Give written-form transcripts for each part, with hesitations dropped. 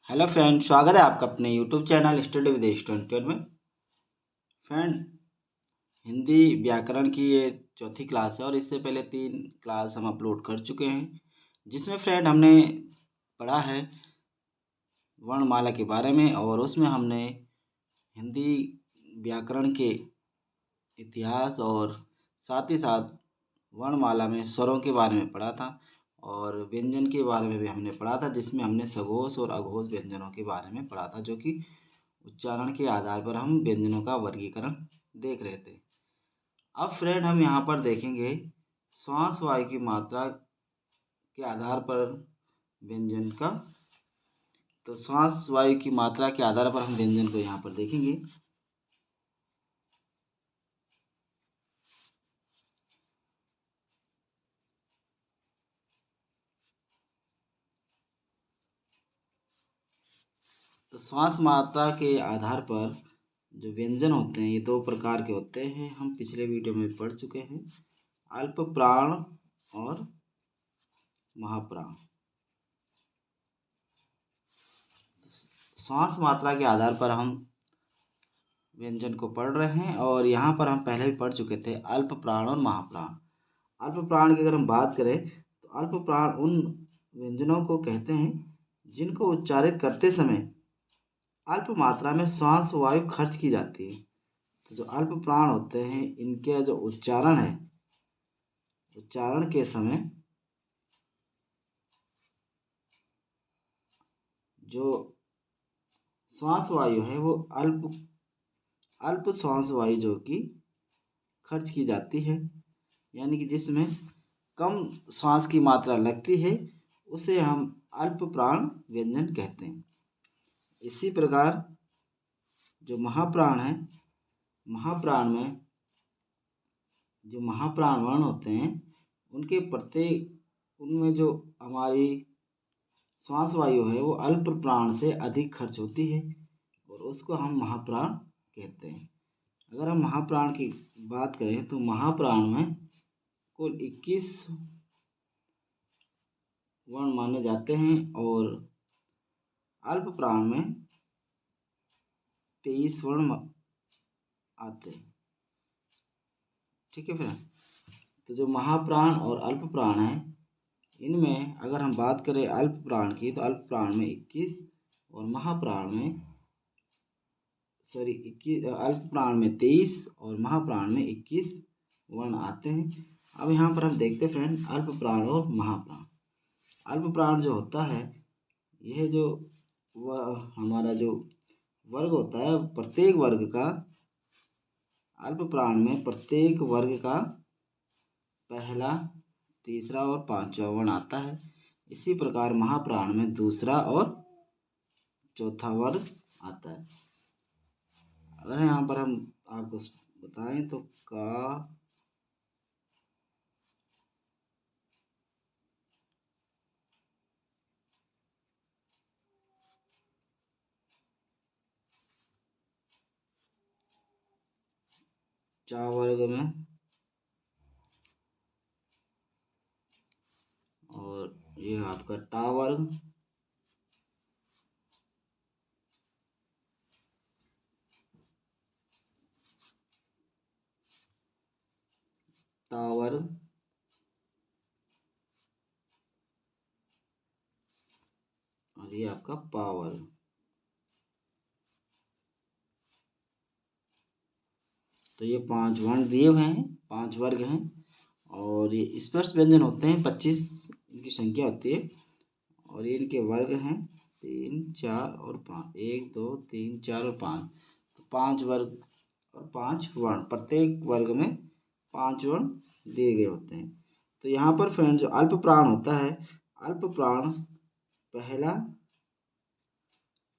Hello friend, स्वागत है आपका अपने YouTube channel study with student में। फ्रेंड, हिंदी व्याकरण की ये चौथी क्लास है और इससे पहले 3 क्लास हम अपलोड कर चुके हैं, जिसमें फ्रेंड हमने पढ़ा है वर्णमाला के बारे में और उसमें हमने हिंदी व्याकरण के इतिहास और साथ ही साथ वर्णमाला में स्वरों के बारे में पढ़ा था और व्यंजन के बारे में भी हमने पढ़ा था, जिसमें हमने सघोष और अघोष व्यंजनों के बारे में पढ़ा था, जो कि उच्चारण के आधार पर हम व्यंजनों का वर्गीकरण देख रहे थे। अब फ्रेंड हम यहाँ पर देखेंगे श्वास वायु की मात्रा के आधार पर व्यंजन का। तो श्वास वायु की मात्रा के आधार पर हम व्यंजन को यहाँ पर देखेंगे। तो श्वास मात्रा के आधार पर जो व्यंजन होते हैं ये 2 प्रकार के होते हैं, हम पिछले वीडियो में पढ़ चुके हैं, अल्प प्राण और महाप्राण। श्वास मात्रा के आधार पर हम व्यंजन को पढ़ रहे हैं और यहाँ पर हम पहले भी पढ़ चुके थे अल्प प्राण और महाप्राण। अल्प प्राण की अगर हम बात करें तो अल्प प्राण उन व्यंजनों को कहते हैं जिनको उच्चारित करते समय अल्प मात्रा में श्वास वायु खर्च की जाती है। तो जो अल्प प्राण होते हैं इनके जो उच्चारण है, उच्चारण के समय जो श्वास वायु है वो अल्प अल्प श्वास वायु जो कि खर्च की जाती है, यानी कि जिसमें कम श्वास की मात्रा लगती है उसे हम अल्प प्राण व्यंजन कहते हैं। इसी प्रकार जो महाप्राण है, महाप्राण में जो महाप्राण वर्ण होते हैं उनके प्रत्येक उनमें जो हमारी श्वास वायु है वो अल्प प्राण से अधिक खर्च होती है और उसको हम महाप्राण कहते हैं। अगर हम महाप्राण की बात करें तो महाप्राण में कुल 21 वर्ण माने जाते हैं और अल्प प्राण में 23 वर्ण आते हैं। ठीक है फ्रेंड, तो जो महाप्राण और अल्प प्राण है इनमें अगर हम बात करें अल्प प्राण की तो अल्प प्राण में 21 और महाप्राण में अल्प प्राण में 23 और महाप्राण में 21 वर्ण आते हैं। अब यहाँ पर हम देखते हैं फ्रेंड अल्प प्राण और महाप्राण। अल्प प्राण जो होता है यह जो हमारा जो वर्ग होता है प्रत्येक वर्ग का, अल्प प्राण में प्रत्येक वर्ग का पहला, तीसरा और पांचवा वर्ण आता है। इसी प्रकार महाप्राण में दूसरा और चौथा वर्ण आता है। अगर यहाँ पर हम आपको बताएं तो का, चा वर्ग में और ये आपका टा वर्ग, ता वर्ग और ये आपका पा वर्ग। तो ये 5 वर्ण दिए हुए हैं, 5 वर्ग हैं और ये स्पर्श व्यंजन होते हैं, 25 इनकी संख्या होती है और ये इनके वर्ग हैं 3, 4 और 5, 1, 2, 3, 4 और 5। तो 5 वर्ग और 5 वर्ण, प्रत्येक वर्ग में 5 वर्ण दिए गए होते हैं। तो यहाँ पर फ्रेंड जो अल्प प्राण होता है, अल्प प्राण पहला,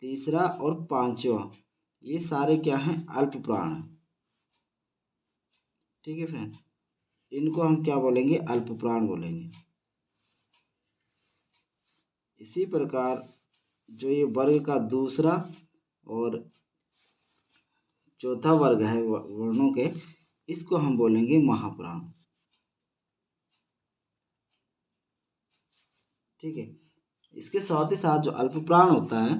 तीसरा और पांचवा ये सारे क्या हैं, अल्प प्राण हैं। ठीक है फ्रेंड, इनको हम क्या बोलेंगे, अल्प प्राण बोलेंगे। इसी प्रकार जो ये वर्ग का दूसरा और चौथा वर्ग है वर्णों के, इसको हम बोलेंगे महाप्राण। ठीक है, इसके साथ ही साथ जो अल्प प्राण होता है,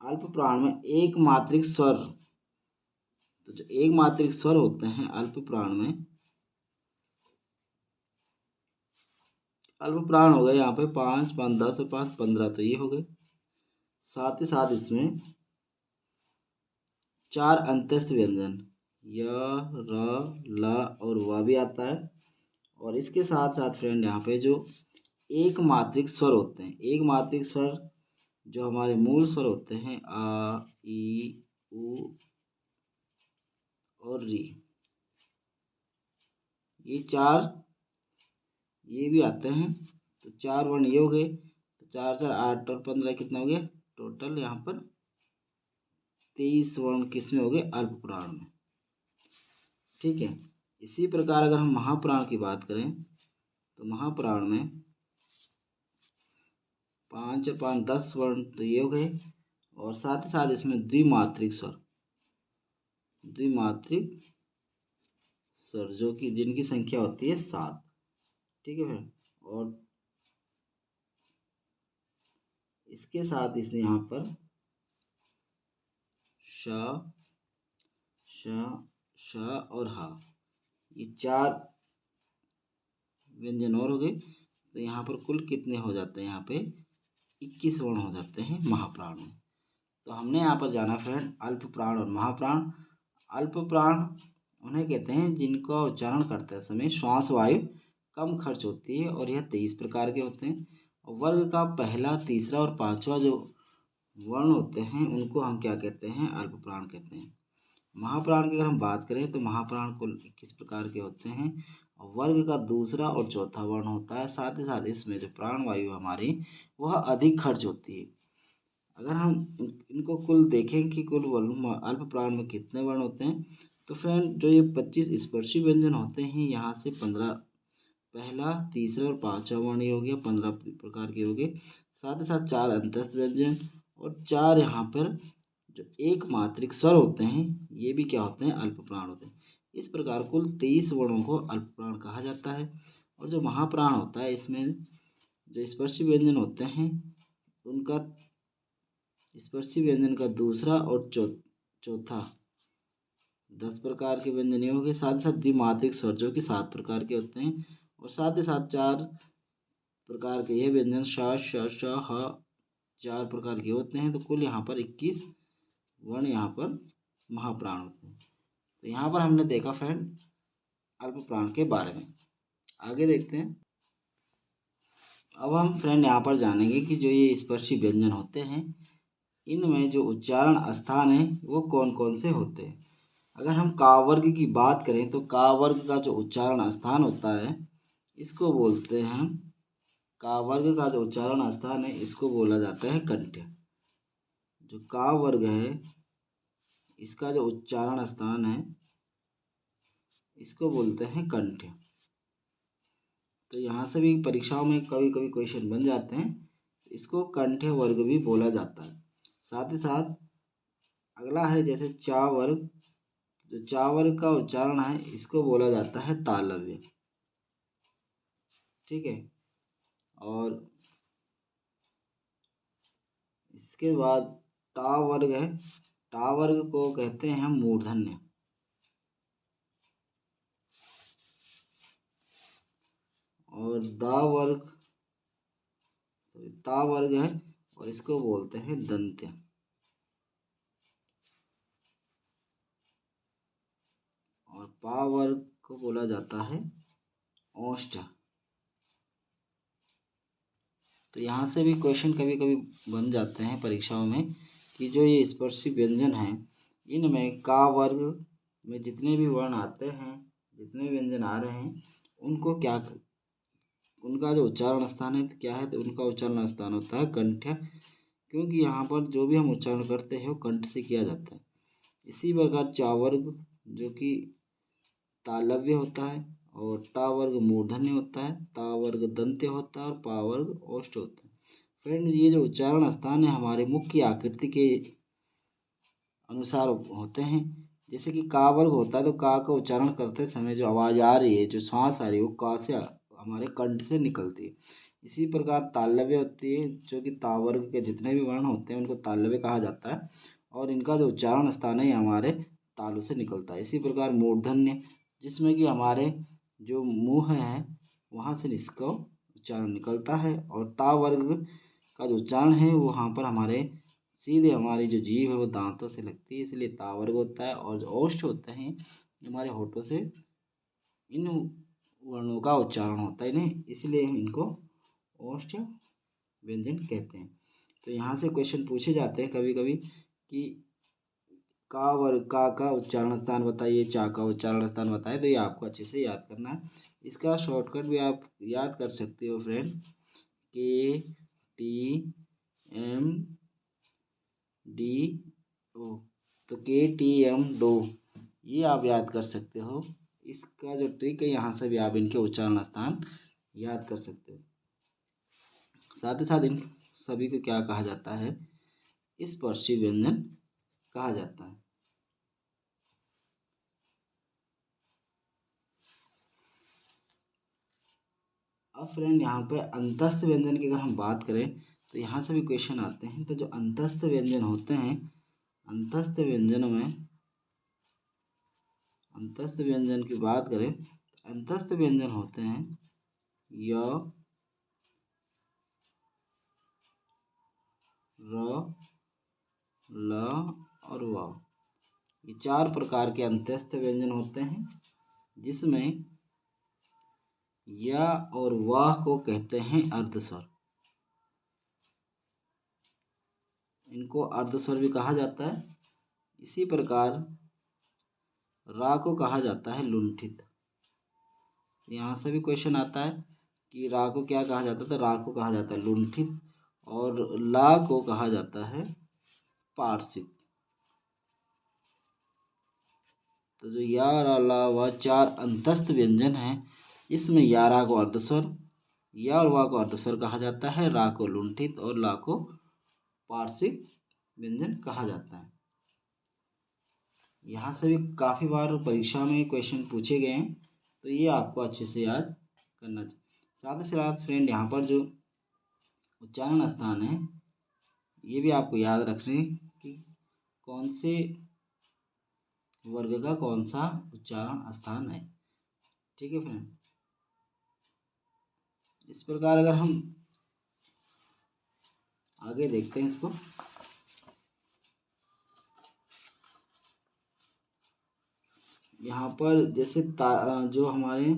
अल्प प्राण में एक मात्रिक स्वर, तो जो एक मात्रिक स्वर होते हैं अल्प प्राण में, अल्प प्राण हो गए यहाँ पे 5, 5, 10 और 5, 15, तो ये हो गए। साथ ही साथ इसमें 4 अंत्यस्थ व्यंजन य, र, ल और व भी आता है। और इसके साथ साथ फ्रेंड यहाँ पे जो एक मात्रिक स्वर होते हैं, एक मात्रिक स्वर जो हमारे मूल स्वर होते हैं आ, ई, उ और री, ये 4 ये भी आते हैं। तो 4 वर्ण ये हो गए, तो 4, 4, 8 और 15 कितना हो गया टोटल यहाँ पर 23 वर्ण किसमें हो गए अल्प प्राण में। ठीक है। इसी प्रकार अगर हम महाप्राण की बात करें तो महाप्राण में 5 और 5, 10 वर्ण तो ये हो गए। और साथ ही साथ इसमें द्विमात्रिक स्वर, द्विमात्रिक स्वर जो कि जिनकी संख्या होती है 7। ठीक है फिर, और इसके साथ इसने यहाँ पर श, श, श और हा, ये 4 व्यंजन और हो गए। तो यहाँ पर कुल कितने हो जाते हैं, यहाँ पे 21 वर्ण हो जाते हैं महाप्राण में। तो हमने यहाँ पर जाना फ्रेंड अल्प प्राण और महाप्राण। अल्प प्राण उन्हें कहते हैं जिनका उच्चारण करते समय श्वास वायु कम खर्च होती है, और यह 23 प्रकार के होते हैं। वर्ग का पहला, तीसरा और 5वां जो वर्ण होते हैं उनको हम क्या कहते हैं, अल्प प्राण कहते हैं। महाप्राण की अगर हम बात करें तो महाप्राण कुल 21 प्रकार के होते हैं। वर्ग का दूसरा और चौथा वर्ण होता है। साथ ही साथ इसमें जो प्राण वायु हमारी वह अधिक खर्च होती है। अगर हम इनको कुल देखें कि कुल वर्ण अल्प प्राण में कितने वर्ण होते हैं, तो फ्रेंड जो ये 25 स्पर्शी व्यंजन होते हैं, यहाँ से 15 पहला, तीसरा और 5वां वर्ण ये हो गया, 15 प्रकार के हो गए। साथ ही साथ 4 अंतस्थ व्यंजन और 4 यहाँ पर जो एक मात्रिक स्वर होते हैं, ये भी क्या होते हैं, अल्प प्राण होते हैं। इस प्रकार कुल 23 वर्णों को अल्प प्राण कहा जाता है। और जो महाप्राण होता है, इसमें जो स्पर्शी व्यंजन होते हैं उनका स्पर्शी व्यंजन का दूसरा और चौथा 10 प्रकार के व्यंजन हो गए। साथ ही साथ द्विमात्रिक स्वर जो कि 7 प्रकार के होते हैं। और साथ ही साथ 4 प्रकार के यह व्यंजन श, श, श, ह 4 प्रकार के होते हैं। तो कुल यहाँ पर 21 वर्ण यहाँ पर महाप्राण होते हैं। तो यहाँ पर हमने देखा फ्रेंड अल्प प्राण के बारे में। आगे देखते हैं। अब हम फ्रेंड यहाँ पर जानेंगे कि जो ये स्पर्शी व्यंजन होते हैं इनमें जो उच्चारण स्थान है वो कौन कौन से होते हैं। अगर हम का वर्ग की बात करें तो का वर्ग का जो उच्चारण स्थान होता है इसको बोलते हैं, का वर्ग का जो उच्चारण स्थान है इसको बोला जाता है कंठ। जो का वर्ग है इसका जो उच्चारण स्थान है इसको बोलते हैं कंठ। तो यहाँ से भी परीक्षाओं में कभी कभी क्वेश्चन बन जाते हैं, इसको कंठ वर्ग भी बोला जाता है। साथ ही साथ अगला है जैसे चा वर्ग, जो चा वर्ग का उच्चारण है इसको बोला जाता है तालव्य। ठीक है। और इसके बाद टा वर्ग है, टा वर्ग को कहते हैं हम मूर्धन्य। और दा वर्ग ता वर्ग है और इसको बोलते हैं दंत्य। और पा वर्ग को बोला जाता है औष्ठ। तो यहाँ से भी क्वेश्चन कभी कभी बन जाते हैं परीक्षाओं में कि जो ये स्पर्शी व्यंजन हैं इनमें का वर्ग में जितने भी वर्ण आते हैं, जितने व्यंजन आ रहे हैं उनको क्या, उनका जो उच्चारण स्थान है तो क्या है, तो उनका उच्चारण स्थान होता है कंठ, क्योंकि यहाँ पर जो भी हम उच्चारण करते हैं वो कंठ से किया जाता है। इसी प्रकार चा वर्ग जो कि तालव्य होता है, और टा वर्ग मूर्धन्य होता है, ता वर्ग दंत्य होता है और पा वर्ग ओष्ठ होता है। फ्रेंड ये जो उच्चारण स्थान है हमारे मुख्य आकृति के अनुसार होते हैं। जैसे कि का वर्ग होता है तो का का उच्चारण करते समय जो आवाज़ आ रही है, जो सांस आ रही है वो का से हमारे कंठ से निकलती है। इसी प्रकार तालव्य होती है, जो कि ता वर्ग के जितने भी वर्ण होते हैं उनको तालव्य कहा जाता है, और इनका जो उच्चारण स्थान है ये हमारे तालु से निकलता है। इसी प्रकार मूर्धन्य, जिसमें कि हमारे जो मुंह है वहाँ से इसका उच्चारण निकलता है, और ता वर्ग का जो उच्चारण है वो वहाँ पर हमारे सीधे हमारी जो जीभ है वो दांतों से लगती है, इसलिए ता वर्ग होता है। और जो ओष्ठ होते हैं हमारे होठों से इन वर्णों का उच्चारण होता है इन्हें, इसलिए इनको ओष्ठ व्यंजन कहते हैं। तो यहाँ से क्वेश्चन पूछे जाते हैं कभी कभी कि का वर्ग का उच्चारण स्थान बताइए, चा का उच्चारण स्थान बताइए, तो ये आपको अच्छे से याद करना है। इसका शॉर्टकट भी आप याद कर सकते हो फ्रेंड, के टी एम डी ओ, तो के टी एम डो, ये आप याद कर सकते हो। इसका जो ट्रिक है यहाँ से भी आप इनके उच्चारण स्थान याद कर सकते हो। साथ ही साथ इन सभी को क्या कहा जाता है, स्पर्शी व्यंजन कहा जाता है। अब फ्रेंड यहाँ पे अंतस्थ व्यंजन की अगर हम बात करें तो यहाँ से भी क्वेश्चन आते हैं। तो जो अंतस्थ व्यंजन होते हैं, अंतस्थ व्यंजन में अंतस्थ व्यंजन की बात करें तो अंतस्थ व्यंजन होते हैं य, र, ल और व। ये चार प्रकार के अंतस्थ व्यंजन होते हैं, जिसमें य और वाह को कहते हैं अर्धस्वर। इनको अर्धस्वर भी कहा जाता है। इसी प्रकार रा को कहा जाता है लुंठित। यहाँ से भी क्वेश्चन आता है कि रा को क्या कहा जाता है, तो रा को कहा जाता है लुंठित, और ला को कहा जाता है पार्श्विक। तो जो या रा ला व चार अंतस्थ व्यंजन हैं, इसमें या रा को अर्धस्वर, या और वा को अर्धस्वर कहा जाता है, रा को लुंठित और ला को पार्श्विक व्यंजन कहा जाता है। यहाँ से भी काफ़ी बार परीक्षा में क्वेश्चन पूछे गए हैं, तो ये आपको अच्छे से याद करना चाहिए। साथ ही साथ फ्रेंड यहाँ पर जो उच्चारण स्थान है ये भी आपको याद रखने कि कौन से वर्ग का कौन सा उच्चारण स्थान है। ठीक है फ्रेंड, इस प्रकार अगर हम आगे देखते हैं इसको, यहाँ पर जैसे जो हमारे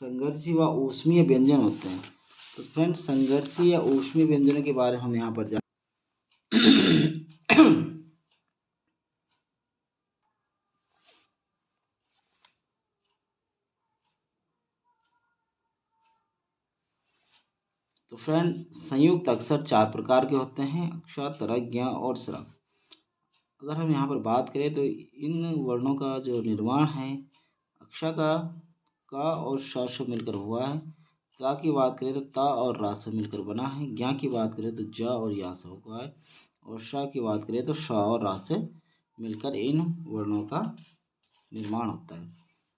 संघर्षी व ऊष्मीय व्यंजन होते हैं, तो फ्रेंड संघर्षी या ऊष्मीय व्यंजनों के बारे में हम यहाँ पर तो फ्रेंड संयुक्त अक्षर चार प्रकार के होते हैं, अक्षर, तरक, ज्ञ और स्वर। अगर हम यहाँ पर बात करें तो इन वर्णों का जो निर्माण है अक्षर का और श से मिलकर हुआ है। ता की बात करें तो ता और रा से मिलकर बना है। ज्ञ की बात करें तो ज और या से हुआ है, और श की बात करें तो श और रा से मिलकर इन वर्णों का निर्माण होता है।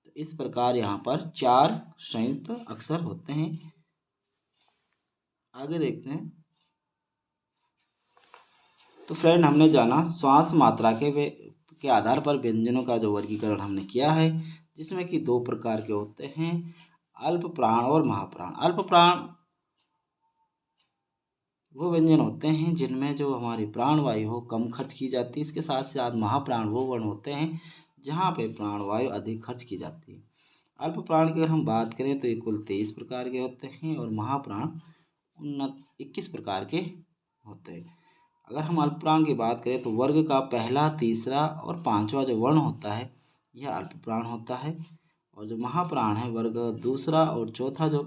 तो इस प्रकार यहाँ पर चार संयुक्त अक्षर होते हैं। आगे देखते हैं। तो फ्रेंड हमने जाना श्वास मात्रा के आधार पर व्यंजनों का जो वर्गीकरण हमने किया है, जिसमें कि दो प्रकार के होते हैं, अल्प प्राण और महाप्राण। अल्प प्राण वो व्यंजन होते हैं जिनमें जो हमारी प्राणवायु हो कम खर्च की जाती है। इसके साथ साथ महाप्राण वो वर्ण होते हैं जहाँ पे प्राणवायु अधिक खर्च की जाती है। अल्प प्राण की अगर हम बात करें तो ये कुल 23 प्रकार के होते हैं, और महाप्राण 21 प्रकार के होते हैं। अगर हम अल्प प्राण की बात करें तो वर्ग का पहला, तीसरा और पांचवा जो वर्ण होता है यह अल्प प्राण होता है, और जो महाप्राण है वर्ग दूसरा और चौथा जो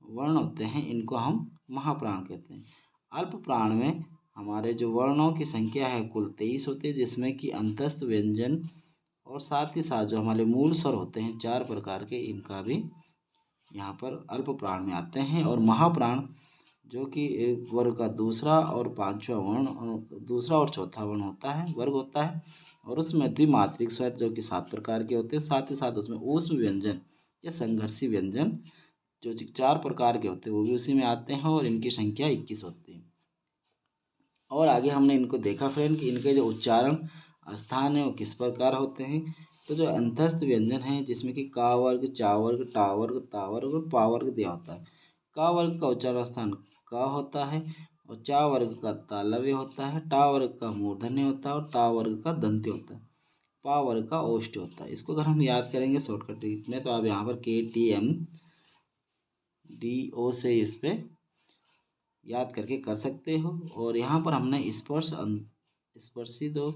वर्ण होते हैं इनको हम महाप्राण कहते हैं। अल्प प्राण में हमारे जो वर्णों की संख्या है कुल 23 होती है, जिसमें कि अंतस्थ व्यंजन और साथ ही साथ जो हमारे मूल स्वर होते हैं चार प्रकार के, इनका भी यहाँ पर अल्प प्राण में आते हैं। और महाप्राण जो कि एक वर्ग का दूसरा और पांचवा वर्ण, दूसरा और चौथा वर्ण होता है, वर्ग होता है, और उसमें द्विमात्रिक स्वर जो कि 7 प्रकार के होते हैं। साथ ही साथ उसमें ऊष्म व्यंजन या संघर्षी व्यंजन जो 4 प्रकार के होते हैं वो भी उसी में आते हैं और इनकी संख्या 21 होती है। और आगे हमने इनको देखा फ्रेंड कि इनके जो उच्चारण स्थान है वो किस प्रकार होते हैं। तो जो अंतस्थ व्यंजन है जिसमें कि का वर्ग, चा वर्ग, टा वर्ग, ता वर्ग और पा वर्ग दिया होता है। का वर्ग का उच्चारण स्थान का होता है और चा वर्ग का तालव्य होता है, टा वर्ग का मूर्धन्य होता है और ता वर्ग का दंत्य होता है, पा वर्ग का औष्ठ्य होता है। इसको अगर हम याद करेंगे शॉर्टकट में तो आप यहाँ पर KTMDO से इस पे याद करके कर सकते हो। और यहाँ पर हमने स्पर्शी दो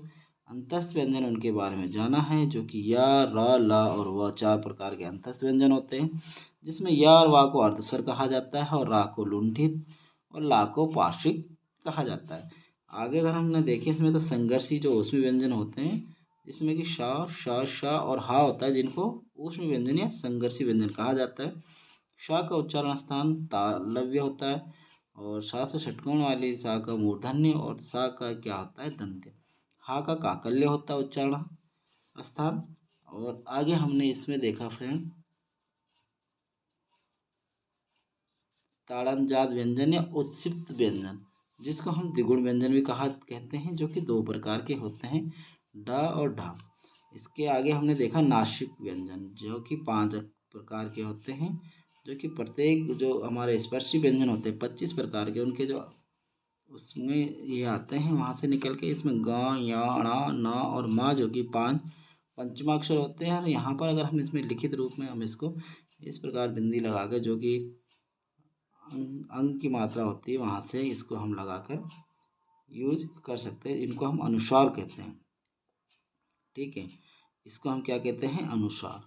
अंतस्थ व्यंजन उनके बारे में जाना है, जो कि या, रा, ला और व 4 प्रकार के अंतस्थ व्यंजन होते हैं, जिसमें या और वा को अर्धस्वर कहा जाता है और रा को लुंठित और ला को पार्श्विक कहा जाता है। आगे अगर हमने देखे इसमें तो संघर्षी जो ऊष्मी व्यंजन होते हैं, जिसमें कि शा, शा, शा और हा होता है, जिनको ऊष्मी व्यंजन या संघर्षी व्यंजन कहा जाता है। शा का उच्चारण स्थान तालव्य होता है और सा से षटकोण वाली सा का मूर्धन्य और सा का क्या होता है दंत्य। हा का काकल्य होता है उच्चारण स्थान। और आगे हमने इसमें देखा फ्रेंड ताड़नजात व्यंजन या उत्सिप्त व्यंजन, जिसको हम द्विगुण व्यंजन भी कहते हैं, जो कि 2 प्रकार के होते हैं, ड और ढ। इसके आगे हमने देखा नासिक व्यंजन, जो कि 5 प्रकार के होते हैं, जो कि प्रत्येक जो हमारे स्पर्शी व्यंजन होते हैं 25 प्रकार के, उनके जो उसमें ये आते हैं वहाँ से निकल के इसमें ग, या, ण, न और म जो कि 5 पंचमाक्षर होते हैं। और यहाँ पर अगर हम इसमें लिखित रूप में हम इसको इस प्रकार बिंदी लगा कर, जो कि अंक की मात्रा होती है, वहाँ से इसको हम लगाकर यूज कर सकते हैं। इनको हम अनुस्वार कहते हैं, ठीक है। इसको हम क्या कहते हैं, अनुस्वार।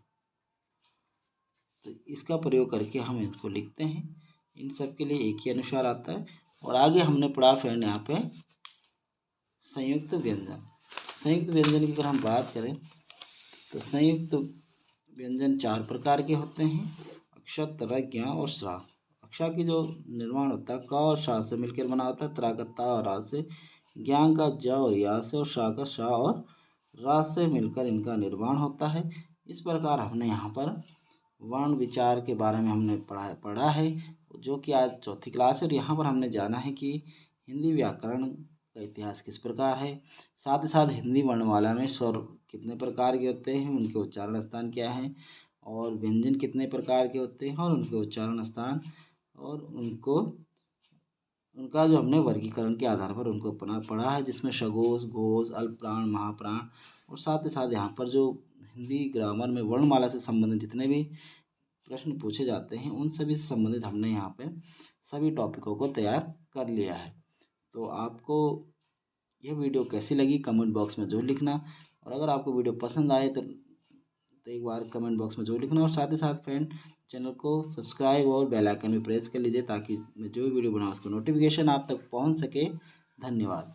तो इसका प्रयोग करके हम इसको लिखते हैं। इन सब के लिए एक ही अनुस्वार आता है। और आगे हमने पढ़ा फ्रेंड यहाँ पे संयुक्त व्यंजन। संयुक्त व्यंजन की अगर हम बात करें तो संयुक्त व्यंजन 4 प्रकार के होते हैं, अक्षा, तरा, ज्ञा और श्रा। अक्षा की जो निर्माण होता है क और शा से मिलकर बना होता है, तरा का ता और रा से, ज्ञा का ज और या से और शा का शा और रा से मिलकर इनका निर्माण होता है। इस प्रकार हमने यहाँ पर वर्ण विचार के बारे में हमने पढ़ा है, जो कि आज 4th क्लास है। और यहाँ पर हमने जाना है कि हिंदी व्याकरण का इतिहास किस प्रकार है, साथ ही साथ हिंदी वर्णमाला में स्वर कितने प्रकार के होते हैं, उनके उच्चारण स्थान क्या हैं, और व्यंजन कितने प्रकार के होते हैं और उनके उच्चारण स्थान, और उनका जो हमने वर्गीकरण के आधार पर उनको पढ़ा है, जिसमें सघोष, घोष, अल्पप्राण, महाप्राण, और साथ ही साथ यहाँ पर जो हिंदी ग्रामर में वर्णमाला से संबंधित जितने भी प्रश्न पूछे जाते हैं उन सभी से संबंधित हमने यहाँ पे सभी टॉपिकों को तैयार कर लिया है। तो आपको यह वीडियो कैसी लगी कमेंट बॉक्स में जरूर लिखना, और अगर आपको वीडियो पसंद आए तो एक बार कमेंट बॉक्स में जरूर लिखना। और साथ ही साथ फ्रेंड चैनल को सब्सक्राइब और बेल आइकन भी प्रेस कर लीजिए, ताकि मैं जो भी वीडियो बनाऊँ उसका नोटिफिकेशन आप तक पहुँच सके। धन्यवाद।